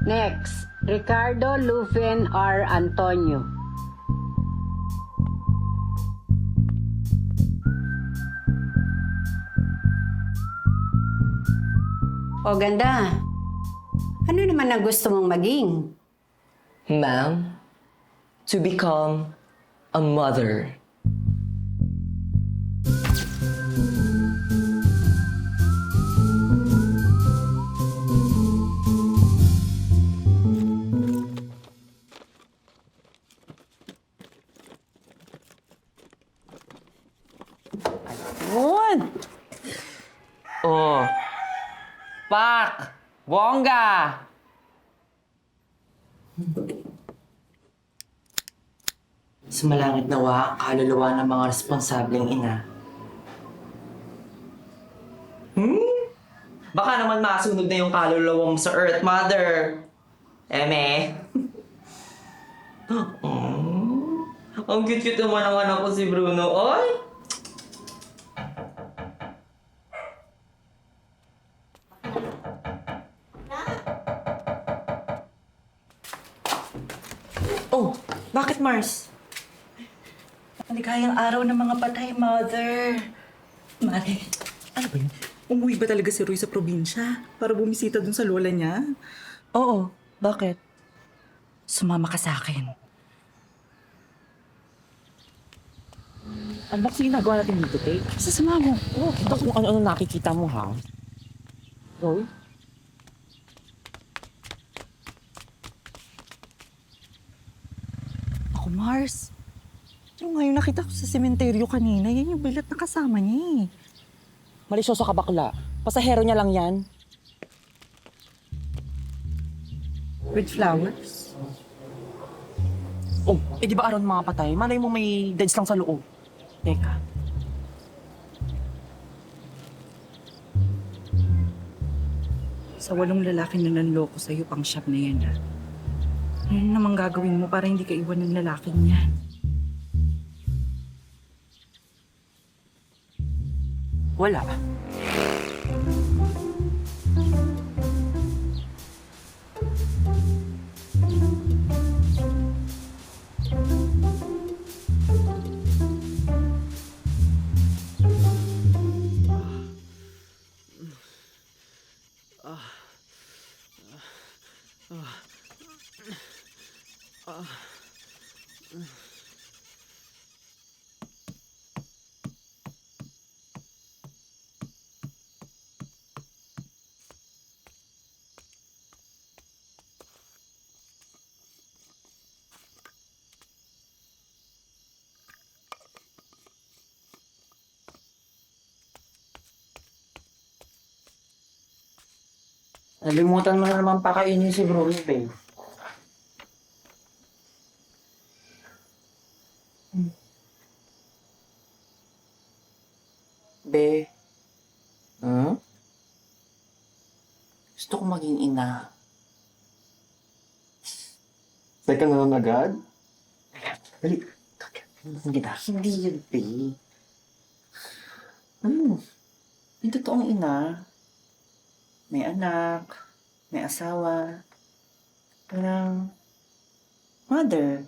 Next, Ricardo Lufin R. Antonio. O ganda, ano naman ang gusto mong maging? Ma'am, to become a mother. Yun! Oh, Pak! Bongga! Sumalangit nawa ang kaluluwa ng mga responsableng ina. Baka naman masunog na yung kaluluwa mo sa Earth, Mother. Eme? Ang cute-cute naman ang anak ko si Bruno. Oy! Oh, bakit Mars? Maligayang araw ng mga patay, Mother. Mare, Ano ba yun? Umuwi ba talaga si Roy sa probinsya para bumisita dun sa lola niya? oo, bakit? Sumama ka sa akin. Ano ba kasi ginagawa natin dito, Tay? Sasama mo. Oh, kita kung ano-ano nakikita mo, ha? Roy? Ako, Mars. Yung ngayon nakita ko sa sementeryo kanina, yan yung bilat na kasama niya eh. Malisyoso ka bakla. Pasahero niya lang yan. With flowers? Oh, eh di ba araw ng mga patay? Malay mo may deads lang sa loob. Teka. Sa 8 lalaki na nanloko sa'yo, pang shop na yan ah. Ano namang gagawin mo para hindi ka iwan ng lalaking yan? Wala. Nalimutan mo na naman pakainin si Bruno, babe. Be. Gusto ko maging ina. Second na lang agad? Dali. Kita. Hindi yun, be. Ano? Yung totoong ina. May anak. May asawa. Parang... mother.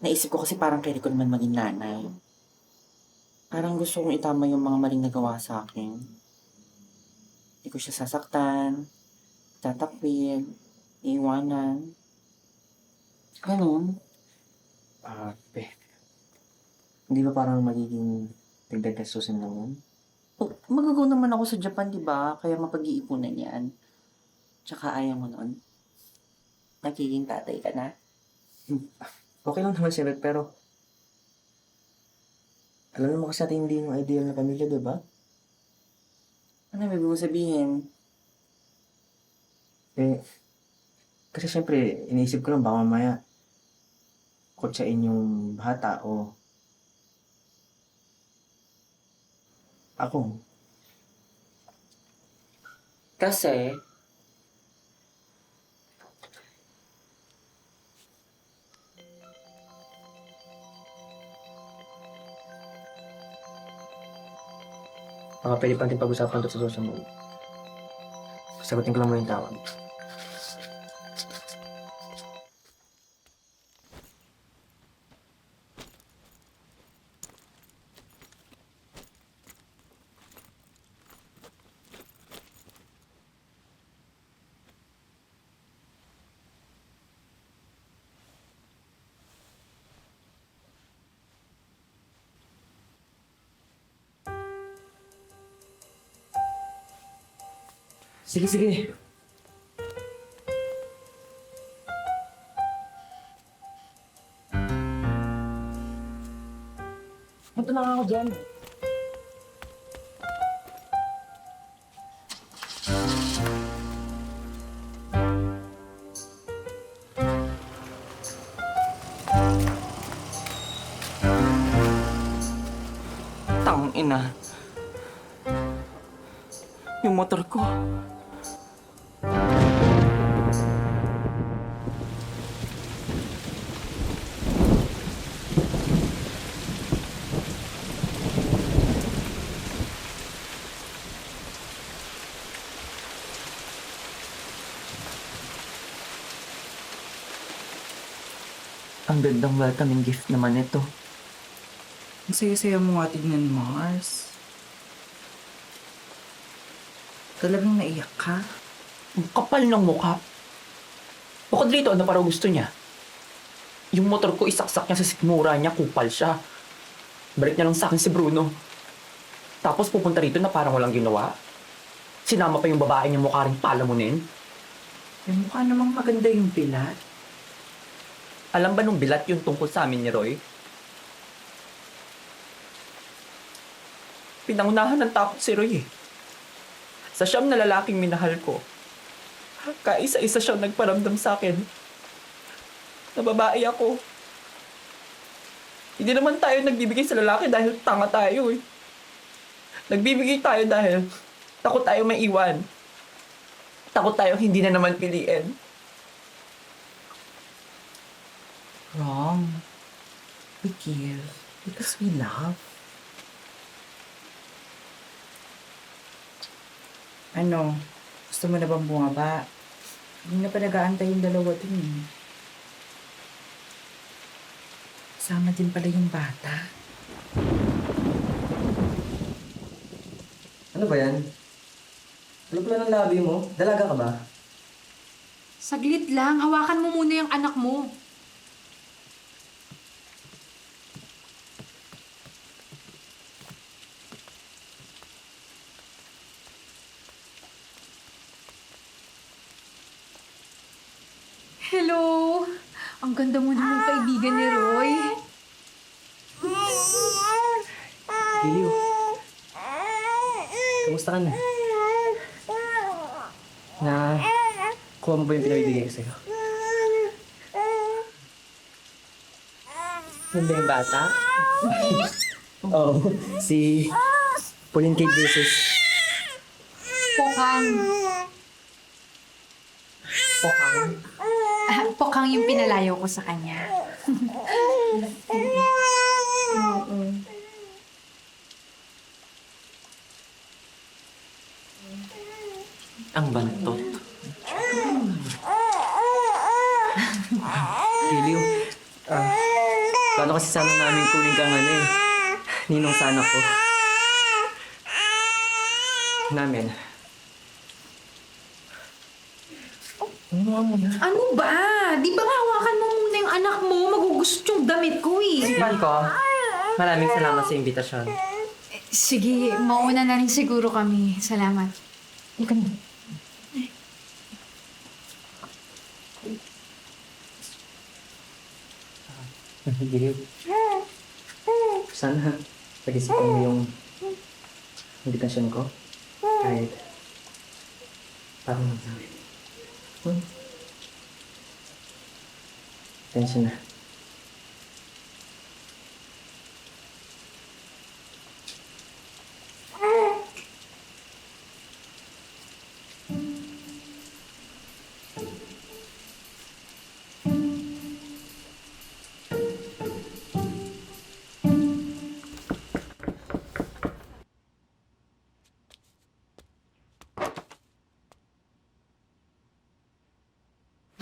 Naisip ko kasi parang pwede ko naman maging nanay. Parang gusto kong itama yung mga maling nagawa sa akin. Hindi ko siya sasaktan, tatakwil, iiwanan. Ganun. Be. Hindi ba parang magiging dagdag gastusin lang yun? Magagaw naman ako sa Japan, di ba? Kaya mapag-iipunan yan. Tsaka ayaw mo nun. Nagiging tatay ka na. Okay lang naman si Red, pero... alam naman kasi natin hindi yung ideal na pamilya, di ba? Ano ibig mo sabihin? Eh, kasi syempre, iniisip ko lang baka mamaya kutsain yung bata o ako. Kasi, Baka pwede pa natin pag-usapan ito sa social media. Sagutin ko lang muna yung tawag. Sige, sige. Punta na nga ako dyan. Tangina. Yung motor ko. Ang gandang welcoming gift naman ito. Ang saya-saya mo nga tignan, Mars. Talagang naiyak ka? Ang kapal ng mukha. Bukod dito, ano para gusto niya? Yung motor ko, isaksak niya sa sikmura niya, kupal siya. Balik niya lang sa akin si Bruno. Tapos pupunta rito na parang walang ginawa. Sinama pa yung babae niya mukha rin palamunin. Eh, mukha namang maganda yung pilat. Alam ba nung bilat yung tungkol sa amin ni Roy? Pinangunahan ng takot si Roy eh. Sa siyam na lalaking minahal ko, kaisa-isa siyang nagparamdam sa akin na babae ako. Hindi naman tayo nagbibigay sa lalaki dahil tanga tayo eh. Nagbibigay tayo dahil takot tayo maiwan. Takot tayo hindi na naman piliin. Wrong. We give because we love. Ano? Gusto mo na bang bumaba? Hindi na pa nag-aantay yung dalawa dun eh. Sama din pala yung bata. Ano ba yan? Ano pala ng labi mo? Dalaga ka ba? Saglit lang, hawakan mo muna yung anak mo. Hello! Ang ganda mo naman kaibigan ni Roy. Giliw. Kamusta ka na? Kuha mo ba yung pinabibigay ko sa'yo? Yun ba yung bata? Oo, si Pauline Kate Beses. Pokang. Pokang. Pokang yung pinalayo ko sa kanya. Ang bantot. Giliw. Plano kasi sana namin kunin kang ninong sana ko. Namin. Ano ba? Di ba nga hawakan mo muna yung anak mo? Magugusot yung damit ko eh. Sipan ko. Maraming salamat sa imbitasyon. Sige, mauna na rin siguro kami. Salamat. Giliw. Sana pag-isipan mo yung imbitasyon ko. Kahit parang magsabi. Atensyon na.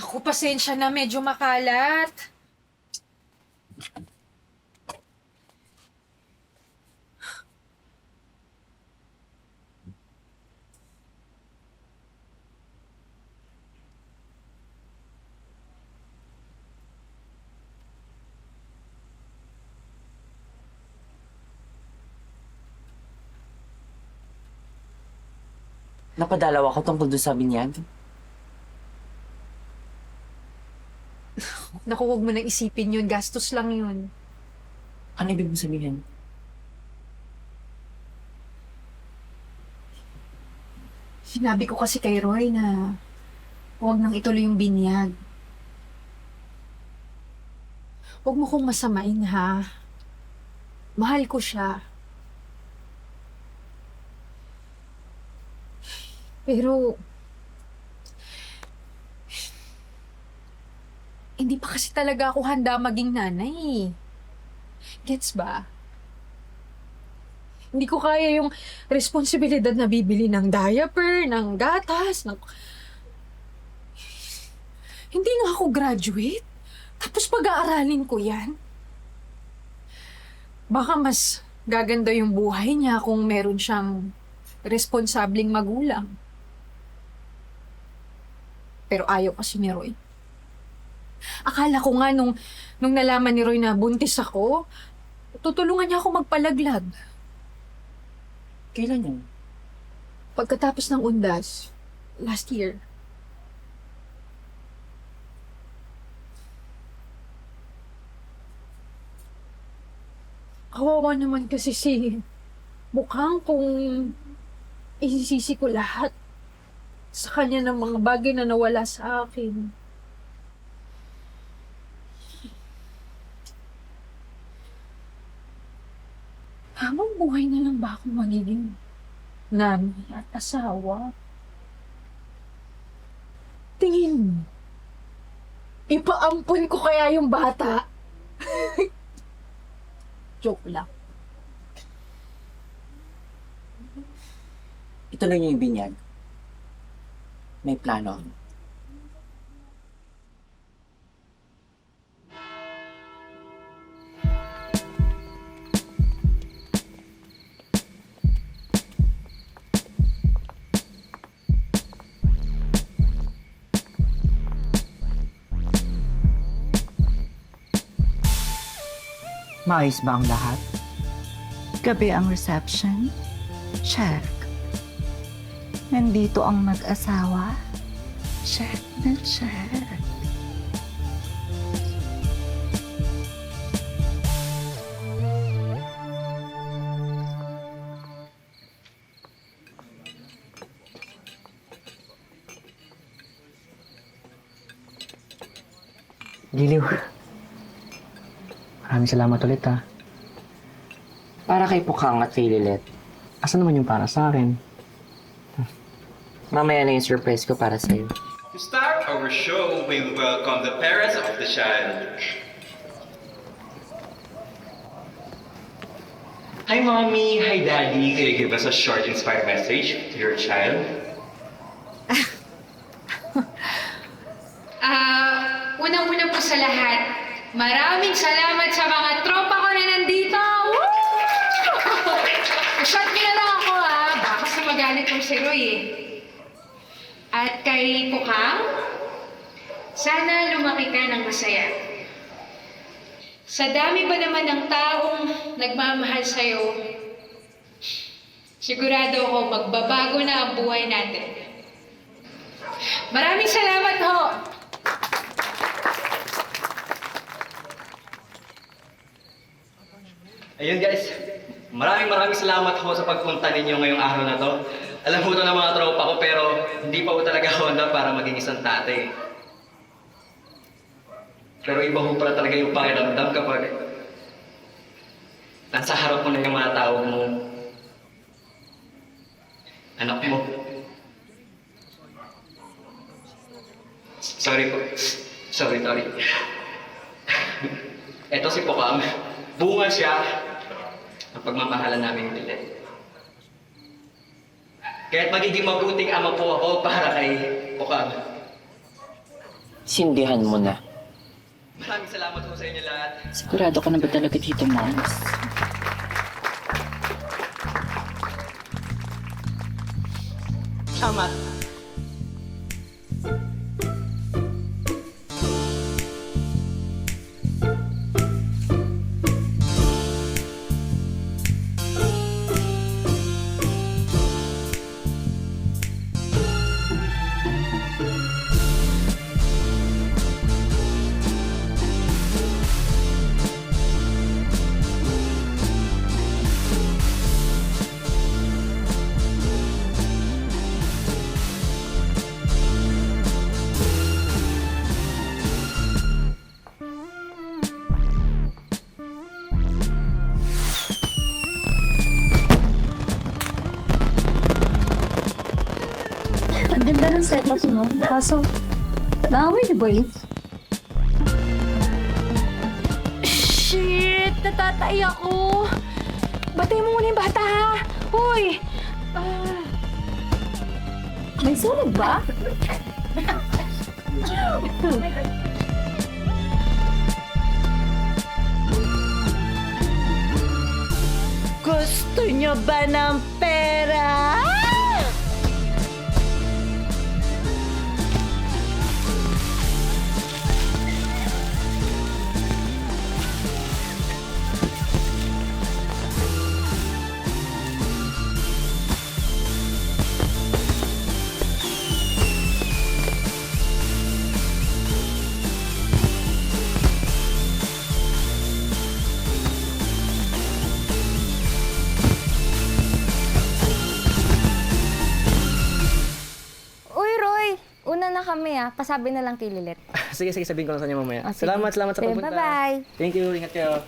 Naku, pasensya na. Medyo makalat. napadalaw ako tungkol doon sa binyag. Naku, huwag mo nang isipin yun. Gastos lang yun. Ano ibig mo sabihin? Sinabi ko kasi kay Roy na huwag nang ituloy yung binyag. Huwag mo kong masamain, ha? Mahal ko siya. Pero, hindi pa kasi talaga ako handa maging nanay. Gets ba? Hindi ko kaya yung responsibilidad na bibili ng diaper, ng gatas, ng... Hindi nga ako graduate. Tapos pag-aaralin ko yan. Baka mas gaganda yung buhay niya kung meron siyang responsableng magulang. Pero ayaw kasi ni Roy. Akala ko nga nung nalaman ni Roy na buntis ako, tutulungan niya ako magpalaglag. Kailan yun? Pagkatapos ng undas, last year. Kawawa naman kasi si Bukang kung isisisi ko lahat sa kanya ng mga bagay na nawala sa akin. Habang buhay na lang ba ako magiging nanay at asawa? Tingin mo, ipaampun ko kaya yung bata? Joke lang. Ituloy niyo yung binyag. May plano ako. Maayos ba ang lahat? Gabi ang reception? Check. Nandito ang mag-asawa? Check na check. Giliw. Maraming salamat ulit ha. Para kay Pukang at kay Lilet. Asa naman yung para sa akin? Mamaya na yung surprise ko para sa'yo. To start our show, we will welcome the parents of the child. Hi, Mommy. Hi, Daddy. Can you give us a short, inspired message to your child? Unang-una po sa lahat, maraming salamat sa mga tropa ko na nandito. Woo! Shot ko na lang ako baka kasi magalit yung si Roy eh. At kay Pukang, sana lumaki ka ng masaya. Sa dami ba naman ng taong nagmamahal sa'yo, sigurado ako magbabago na ang buhay natin. Maraming salamat ho! Ayun guys, maraming salamat ho sa pagpunta ninyo ngayong araw na to. Alam mo ito ng mga tropa ko pero hindi pa ho talaga ako handa para maging isang tatay. Pero iba ho pala talaga yung pakiramdam kapag nasa harap mo na yung mga tao mo. Anak mo. Sorry po. Sorry. Eto si Pukang. Bunga siya ang pagmamahalan namin ulit. Kaya't magiging mabuting ama po ako para kay Pukang. Sindihan mo na. Maraming salamat po sa inyo lahat. Sigurado ka na ba talaga dito, Mars? Tama. ng setup mo. Kaso, naaway ni Boy. Shit! Natatay ako! Batay mo muna yung bata, ha? Hoy! May sunog ba? Gusto nyo ba ng pera? Uy, Roy! Una na kami Pasabi na lang kay Lilet. Sige, sabihin ko lang sa inyo mamaya. Ah, sige. Salamat sa Sige, pagpunta. bye-bye. Thank you, ingat kayo.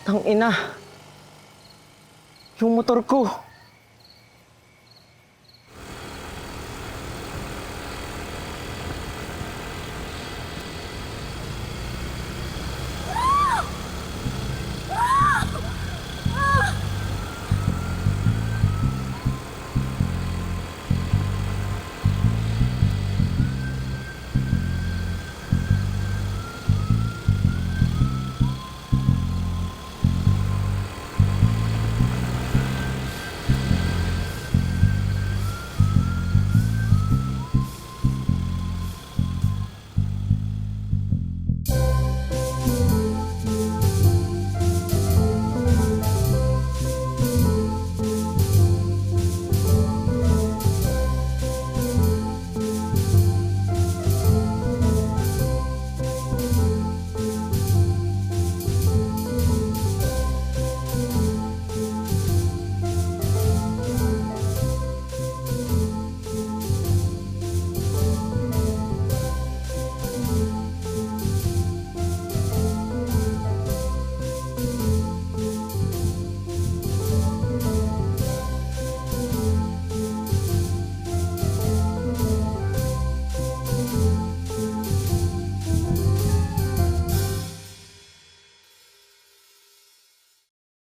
Tang ina. Yung motor ko.